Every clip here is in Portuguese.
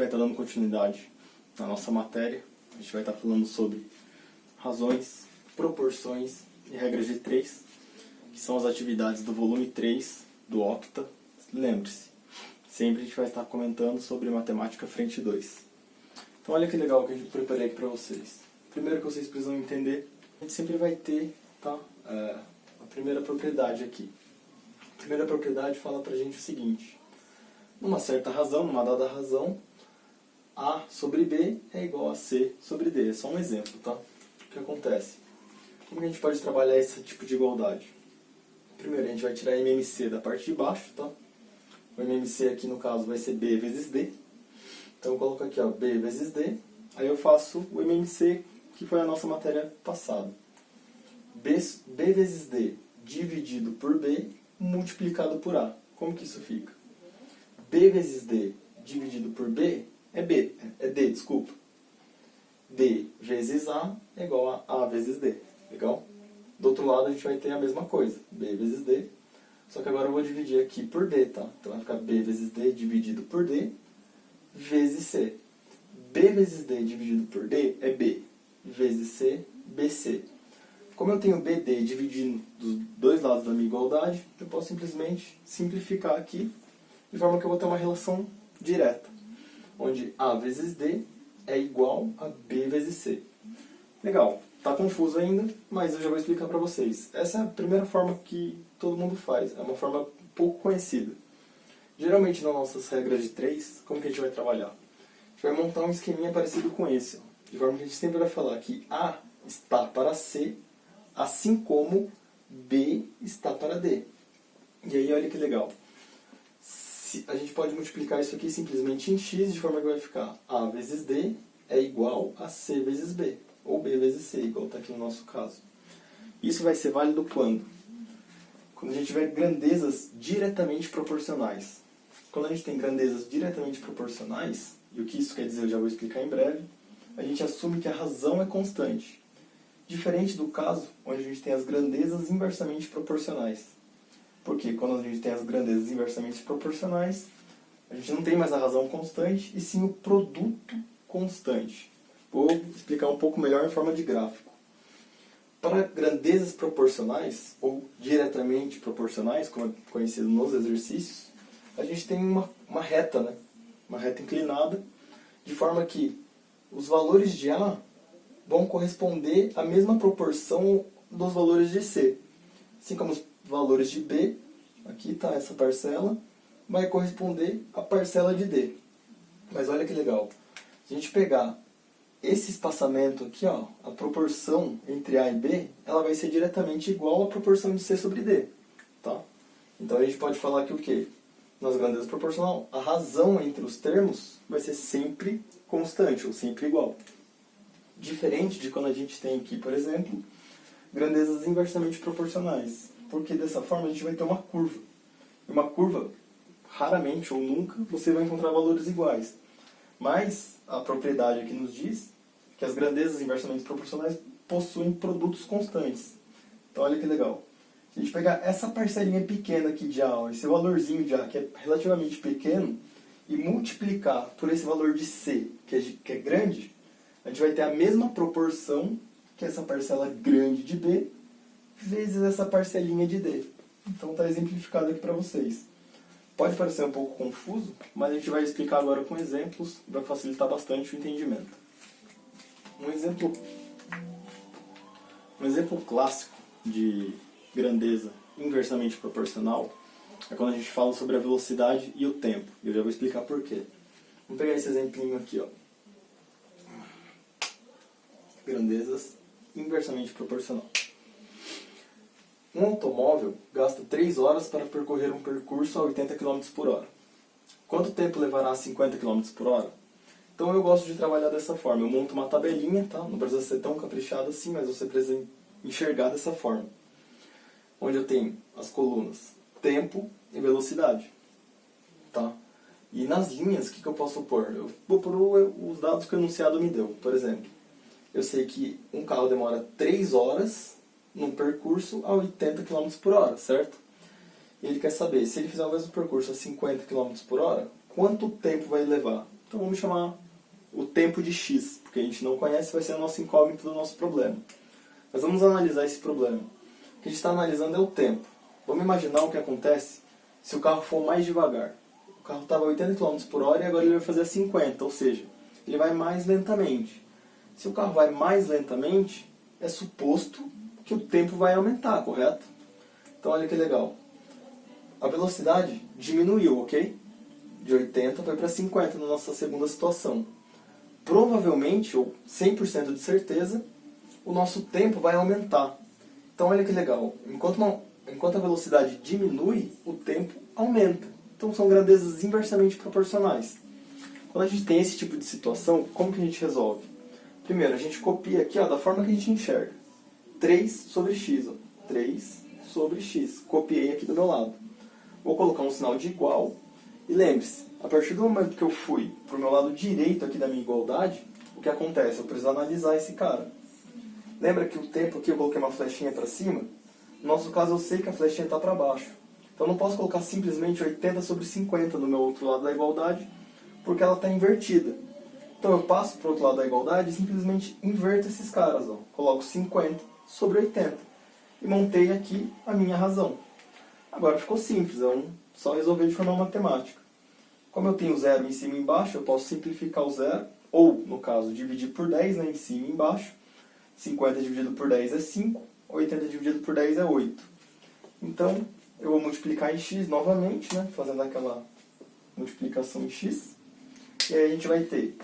vai estar dando continuidade na nossa matéria. A gente vai estar falando sobre razões, proporções e regras de 3, que são as atividades do volume 3 do Octa. Lembre-se, sempre a gente vai estar comentando sobre matemática frente 2. Então olha que legal que a gente preparei aqui para vocês. Primeiro que vocês precisam entender, a gente sempre vai ter a primeira propriedade aqui. A primeira propriedade fala pra gente o seguinte: numa certa razão, numa dada razão, A sobre B é igual a C sobre D. É só um exemplo, tá? O que acontece? Como que a gente pode trabalhar esse tipo de igualdade? Primeiro, a gente vai tirar MMC da parte de baixo, tá? O MMC aqui, no caso, vai ser B vezes D. Então eu coloco aqui, ó, B vezes D. Aí eu faço o MMC, que foi a nossa matéria passada. B vezes D dividido por B multiplicado por A. Como que isso fica? B vezes D dividido por B é D, desculpa. D vezes A é igual a vezes D. Legal? Do outro lado a gente vai ter a mesma coisa. B vezes D. Só que agora eu vou dividir aqui por D, tá? Então vai ficar B vezes D dividido por D vezes C. B vezes D dividido por D é B vezes C, BC. Como eu tenho BD dividindo dos dois lados da minha igualdade, eu posso simplesmente simplificar aqui, de forma que eu vou ter uma relação direta, onde A vezes D é igual a B vezes C. Legal, tá confuso ainda, mas eu já vou explicar para vocês. Essa é a primeira forma que todo mundo faz, é uma forma pouco conhecida. Geralmente nas nossas regras de 3, como que a gente vai trabalhar? A gente vai montar um esqueminha parecido com esse, ó, de forma que a gente sempre vai falar que A está para C, assim como B está para D. E aí olha que legal. A gente pode multiplicar isso aqui simplesmente em x, de forma que vai ficar A vezes D é igual a C vezes B, ou B vezes C, igual está aqui no nosso caso. Isso vai ser válido quando? Quando a gente tiver grandezas diretamente proporcionais. Quando a gente tem grandezas diretamente proporcionais, e o que isso quer dizer eu já vou explicar em breve, a gente assume que a razão é constante. Diferente do caso onde a gente tem as grandezas inversamente proporcionais. Porque quando a gente tem as grandezas inversamente proporcionais, a gente não tem mais a razão constante, e sim o produto constante. Vou explicar um pouco melhor em forma de gráfico. Para grandezas proporcionais, ou diretamente proporcionais, como é conhecido nos exercícios, a gente tem uma reta, né? Uma reta inclinada, de forma que os valores de A vão corresponder à mesma proporção dos valores de C. Assim como os valores de B, aqui está essa parcela, vai corresponder à parcela de D. Mas olha que legal. Se a gente pegar esse espaçamento aqui, ó, a proporção entre A e B, ela vai ser diretamente igual à proporção de C sobre D. Tá? Então a gente pode falar que o quê? Nas grandezas proporcional, a razão entre os termos vai ser sempre constante, ou sempre igual. Diferente de quando a gente tem aqui, por exemplo, grandezas inversamente proporcionais. Porque dessa forma a gente vai ter uma curva. E uma curva, raramente ou nunca, você vai encontrar valores iguais. Mas a propriedade aqui nos diz que as grandezas inversamente proporcionais possuem produtos constantes. Então olha que legal. Se a gente pegar essa parcelinha pequena aqui de A, esse valorzinho de A, que é relativamente pequeno, e multiplicar por esse valor de C, que é grande, a gente vai ter a mesma proporção que essa parcela grande de B vezes essa parcelinha de D. Então está exemplificado aqui para vocês. Pode parecer um pouco confuso, mas a gente vai explicar agora com exemplos, vai facilitar bastante o entendimento. Um exemplo clássico de grandeza inversamente proporcional é quando a gente fala sobre a velocidade e o tempo. E eu já vou explicar por quê. Vamos pegar esse exemplinho aqui, ó. Grandezas inversamente proporcional. Um automóvel gasta 3 horas para percorrer um percurso a 80 km por hora. Quanto tempo levará a 50 km por hora? Então eu gosto de trabalhar dessa forma. Eu monto uma tabelinha, tá? Não precisa ser tão caprichado assim, mas você precisa enxergar dessa forma. Onde eu tenho as colunas tempo e velocidade. Tá? E nas linhas, o que eu posso pôr? Eu vou pôr os dados que o enunciado me deu. Por exemplo, eu sei que um carro demora 3 horas num percurso a 80 km por hora, certo? E ele quer saber, se ele fizer o mesmo percurso a 50 km por hora, quanto tempo vai levar? Então vamos chamar o tempo de x, porque a gente não conhece, vai ser a nossa incógnita do nosso problema. Mas vamos analisar esse problema. O que a gente está analisando é o tempo. Vamos imaginar o que acontece se o carro for mais devagar. O carro estava a 80 km por hora e agora ele vai fazer a 50, ou seja, ele vai mais lentamente. Se o carro vai mais lentamente, é suposto que o tempo vai aumentar, correto? Então olha que legal. A velocidade diminuiu, ok? De 80 foi para 50 na nossa segunda situação. Provavelmente, ou 100% de certeza, o nosso tempo vai aumentar. Então olha que legal. Enquanto a velocidade diminui, o tempo aumenta. Então são grandezas inversamente proporcionais. Quando a gente tem esse tipo de situação, como que a gente resolve? Primeiro, a gente copia aqui da forma que a gente enxerga. 3 sobre x. 3 sobre x. Copiei aqui do meu lado. Vou colocar um sinal de igual. E lembre-se, a partir do momento que eu fui para o meu lado direito aqui da minha igualdade, o que acontece? Eu preciso analisar esse cara. Lembra que o tempo aqui eu coloquei uma flechinha para cima? No nosso caso eu sei que a flechinha está para baixo. Então eu não posso colocar simplesmente 80 sobre 50 no meu outro lado da igualdade, porque ela está invertida. Então eu passo para o outro lado da igualdade e simplesmente inverto esses caras. Coloco 50 sobre 80. E montei aqui a minha razão. Agora ficou simples, só resolver de forma matemática. Como eu tenho zero em cima e embaixo, eu posso simplificar o zero, ou, no caso, dividir por 10, em cima e embaixo. 50 dividido por 10 é 5, 80 dividido por 10 é 8. Então, eu vou multiplicar em x novamente, fazendo aquela multiplicação em x. E aí a gente vai ter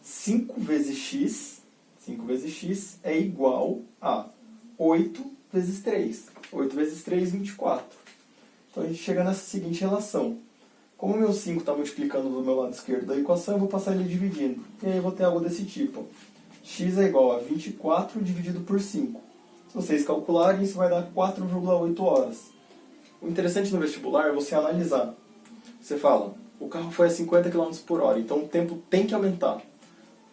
5 vezes x é igual a 8 vezes 3. 8 vezes 3, 24. Então a gente chega nessa seguinte relação. Como o meu 5 está multiplicando do meu lado esquerdo da equação, eu vou passar ele dividindo. E aí eu vou ter algo desse tipo. X é igual a 24 dividido por 5. Se vocês calcularem, isso vai dar 4,8 horas. O interessante no vestibular é você analisar. Você fala, o carro foi a 50 km por hora, então o tempo tem que aumentar.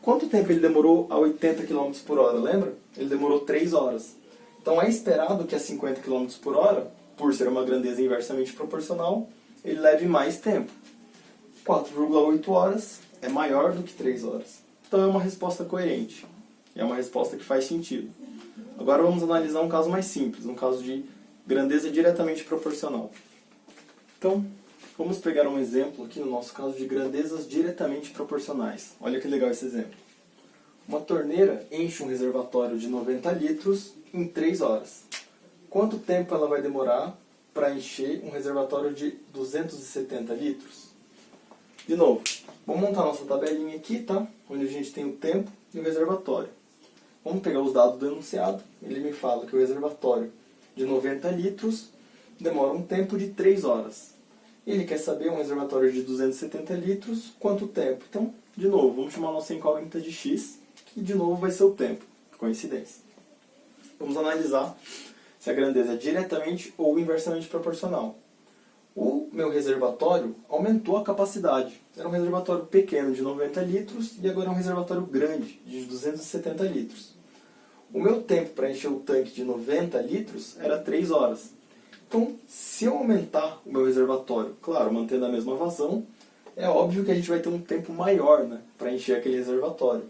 Quanto tempo ele demorou a 80 km por hora, lembra? Ele demorou 3 horas. Então é esperado que a 50 km por hora, por ser uma grandeza inversamente proporcional, ele leve mais tempo. 4,8 horas é maior do que 3 horas. Então é uma resposta coerente. É uma resposta que faz sentido. Agora vamos analisar um caso mais simples, um caso de grandeza diretamente proporcional. Então, vamos pegar um exemplo aqui no nosso caso de grandezas diretamente proporcionais. Olha que legal esse exemplo. Uma torneira enche um reservatório de 90 litros em 3 horas. Quanto tempo ela vai demorar para encher um reservatório de 270 litros? De novo, vamos montar nossa tabelinha aqui, tá? Onde a gente tem o tempo e o reservatório. Vamos pegar os dados do enunciado. Ele me fala que o reservatório de 90 litros demora um tempo de 3 horas. Ele quer saber um reservatório de 270 litros, quanto tempo? Então, de novo, vamos chamar a nossa incógnita de x, que de novo vai ser o tempo. Coincidência. Vamos analisar se a grandeza é diretamente ou inversamente proporcional. O meu reservatório aumentou a capacidade. Era um reservatório pequeno de 90 litros e agora é um reservatório grande de 270 litros. O meu tempo para encher o tanque de 90 litros era 3 horas. Então, se eu aumentar o meu reservatório, claro, mantendo a mesma vazão, é óbvio que a gente vai ter um tempo maior para encher aquele reservatório.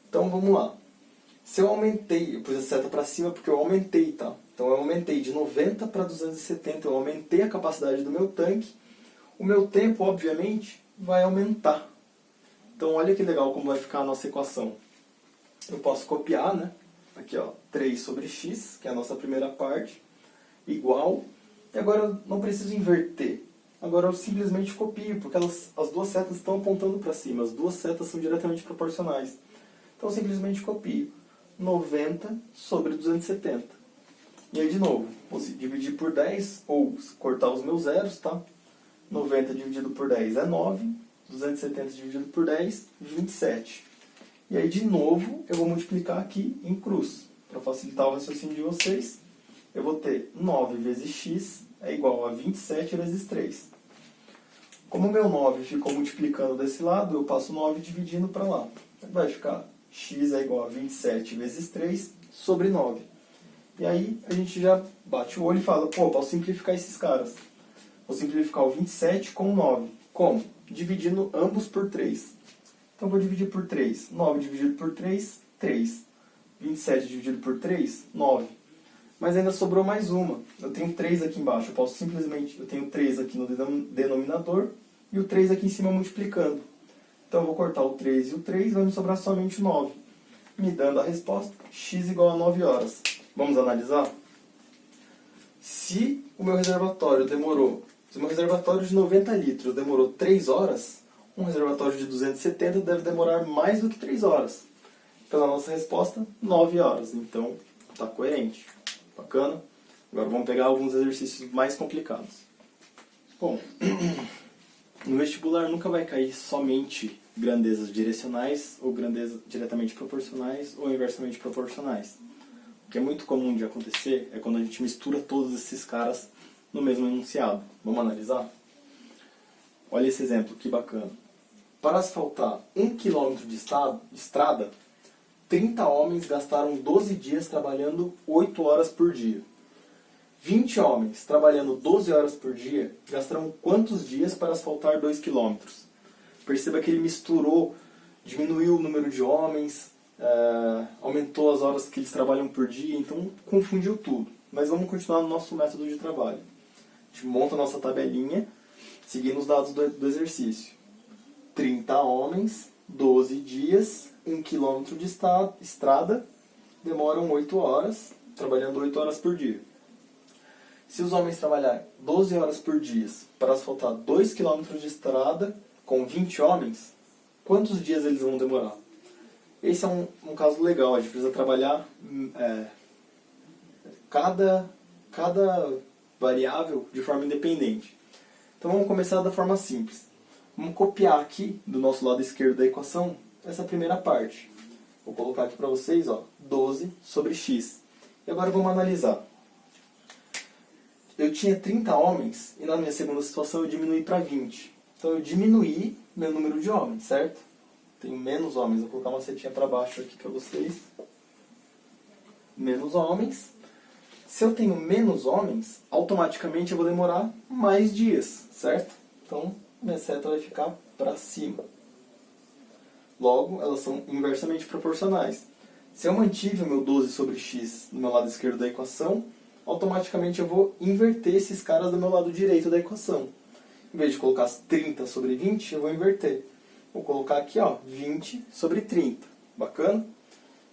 Então, vamos lá. Se eu aumentei, eu pus a seta para cima porque eu aumentei, tá? Então eu aumentei de 90 para 270, eu aumentei a capacidade do meu tanque. O meu tempo, obviamente, vai aumentar. Então olha que legal como vai ficar a nossa equação. Eu posso copiar, Aqui, 3 sobre x, que é a nossa primeira parte, igual. E agora eu não preciso inverter. Agora eu simplesmente copio, porque as duas setas estão apontando para cima. As duas setas são diretamente proporcionais. Então eu simplesmente copio 90 sobre 270. E aí de novo, vou dividir por 10, ou cortar os meus zeros, tá? 90 dividido por 10 é 9, 270 dividido por 10, 27. E aí de novo, eu vou multiplicar aqui em cruz. Para facilitar o raciocínio de vocês, eu vou ter 9 vezes x é igual a 27 vezes 3. Como o meu 9 ficou multiplicando desse lado, eu passo 9 dividindo para lá. Vai ficar x é igual a 27 vezes 3 sobre 9. E aí a gente já bate o olho e fala, posso simplificar esses caras. Vou simplificar o 27 com o 9. Como? dividindo ambos por 3. Então, eu vou dividir por 3. 9 dividido por 3, 3. 27 dividido por 3, 9. Mas ainda sobrou mais uma. Eu tenho 3 aqui embaixo. Eu tenho 3 aqui no denominador e o 3 aqui em cima multiplicando. Então, eu vou cortar o 3 e o 3, vai me sobrar somente 9. Me dando a resposta, x igual a 9 horas. Vamos analisar? Se o meu reservatório de 90 litros demorou 3 horas, um reservatório de 270 deve demorar mais do que 3 horas. Pela nossa resposta, 9 horas. Então, está coerente. Bacana? Agora vamos pegar alguns exercícios mais complicados. Bom, no vestibular nunca vai cair somente grandezas direcionais ou grandezas diretamente proporcionais ou inversamente proporcionais. O que é muito comum de acontecer é quando a gente mistura todos esses caras no mesmo enunciado. Vamos analisar? Olha esse exemplo, que bacana. Para asfaltar 1 km de estrada, 30 homens gastaram 12 dias trabalhando 8 horas por dia. 20 homens trabalhando 12 horas por dia gastarão quantos dias para asfaltar 2 km? Perceba que ele misturou, diminuiu o número de homens, aumentou as horas que eles trabalham por dia, então confundiu tudo. Mas vamos continuar no nosso método de trabalho. A gente monta a nossa tabelinha, seguindo os dados do exercício. 30 homens, 12 dias, 1 km de estrada, demoram 8 horas, trabalhando 8 horas por dia. Se os homens trabalharem 12 horas por dia para asfaltar 2 km de estrada com 20 homens, quantos dias eles vão demorar? Esse é um caso legal, a gente precisa trabalhar cada variável de forma independente. Então vamos começar da forma simples. Vamos copiar aqui, do nosso lado esquerdo da equação, essa primeira parte. Vou colocar aqui para vocês, 12 sobre x. E agora vamos analisar. Eu tinha 30 homens e na minha segunda situação eu diminuí para 20. Então eu diminuí meu número de homens, certo? Tenho menos homens. Vou colocar uma setinha para baixo aqui para vocês. Menos homens. Se eu tenho menos homens, automaticamente eu vou demorar mais dias, certo? Então, minha seta vai ficar para cima. Logo, elas são inversamente proporcionais. Se eu mantive o meu 12 sobre x no meu lado esquerdo da equação, automaticamente eu vou inverter esses caras do meu lado direito da equação. Em vez de colocar 30 sobre 20, eu vou inverter. Vou colocar aqui 20 sobre 30. Bacana?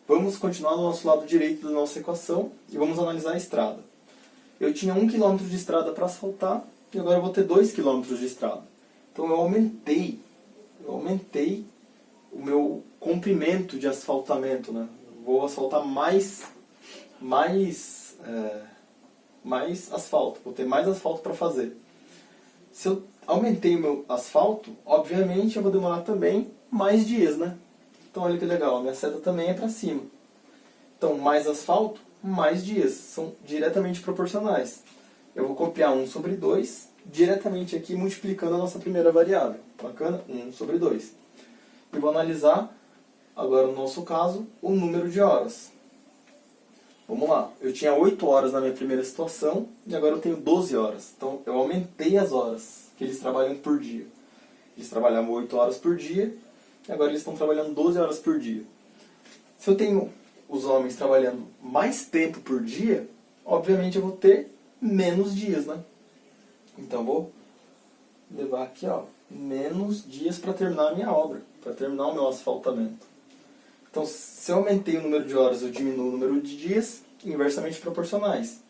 Vamos continuar no nosso lado direito da nossa equação e vamos analisar a estrada. Eu tinha 1 km de estrada para asfaltar e agora eu vou ter 2 km de estrada. Então eu aumentei o meu comprimento de asfaltamento, né? Vou asfaltar mais asfalto, vou ter mais asfalto para fazer. Se eu aumentei o meu asfalto, obviamente eu vou demorar também mais dias, né? Então olha que legal, a minha seta também é para cima. Então mais asfalto, mais dias, são diretamente proporcionais. Eu vou copiar 1 sobre 2, diretamente aqui multiplicando a nossa primeira variável. Bacana? 1 sobre 2. E vou analisar, agora no nosso caso, o número de horas. Vamos lá, eu tinha 8 horas na minha primeira situação e agora eu tenho 12 horas. Então eu aumentei as horas que eles trabalham por dia. Eles trabalhavam 8 horas por dia e agora eles estão trabalhando 12 horas por dia. Se eu tenho os homens trabalhando mais tempo por dia, obviamente eu vou ter menos dias, né? Então eu vou levar aqui, menos dias para terminar a minha obra, para terminar o meu asfaltamento. Então, se eu aumentei o número de horas, eu diminuo o número de dias, inversamente proporcionais.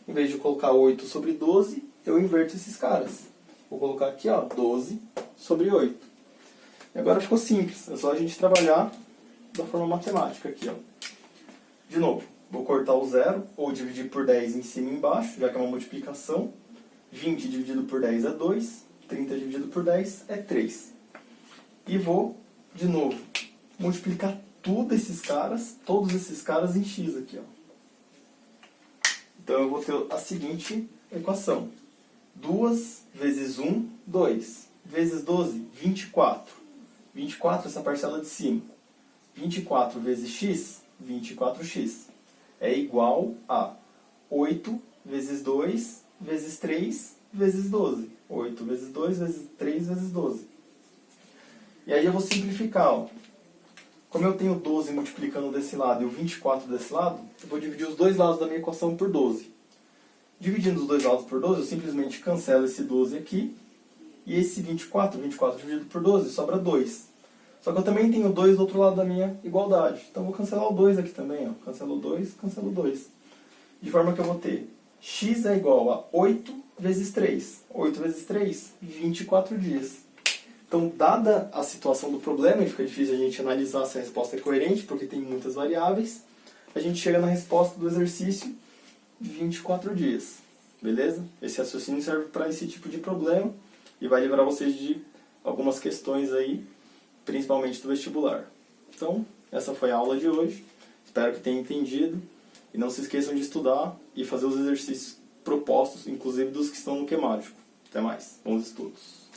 Em vez de colocar 8 sobre 12, eu inverto esses caras. Vou colocar aqui, 12 sobre 8. E agora ficou simples, é só a gente trabalhar da forma matemática aqui, De novo, vou cortar o zero, ou dividir por 10 em cima e embaixo, já que é uma multiplicação. 20 dividido por 10 é 2, 30 dividido por 10 é 3. E vou, de novo, multiplicar todos esses caras em x aqui, Então eu vou ter a seguinte equação. 2 vezes 1, 2. Vezes 12, 24. 24 essa parcela de cima. 24 vezes x, 24x. É igual a 8 vezes 2 vezes 3 vezes 12. 8 vezes 2 vezes 3 vezes 12. E aí eu vou simplificar, ó. Como eu tenho 12 multiplicando desse lado e o 24 desse lado, eu vou dividir os dois lados da minha equação por 12. Dividindo os dois lados por 12, eu simplesmente cancelo esse 12 aqui. E esse 24 dividido por 12, sobra 2. Só que eu também tenho 2 do outro lado da minha igualdade. Então eu vou cancelar o 2 aqui também, ó. Cancelo o 2, cancelo o 2. De forma que eu vou ter x é igual a 8 vezes 3. 8 vezes 3, 24 dias. Então, dada a situação do problema, e fica difícil a gente analisar se a resposta é coerente, porque tem muitas variáveis, a gente chega na resposta do exercício 24 dias. Beleza? Esse raciocínio serve para esse tipo de problema e vai livrar vocês de algumas questões aí, principalmente do vestibular. Então, essa foi a aula de hoje. Espero que tenham entendido. E não se esqueçam de estudar e fazer os exercícios propostos, inclusive dos que estão no Qmágico. Até mais. Bons estudos.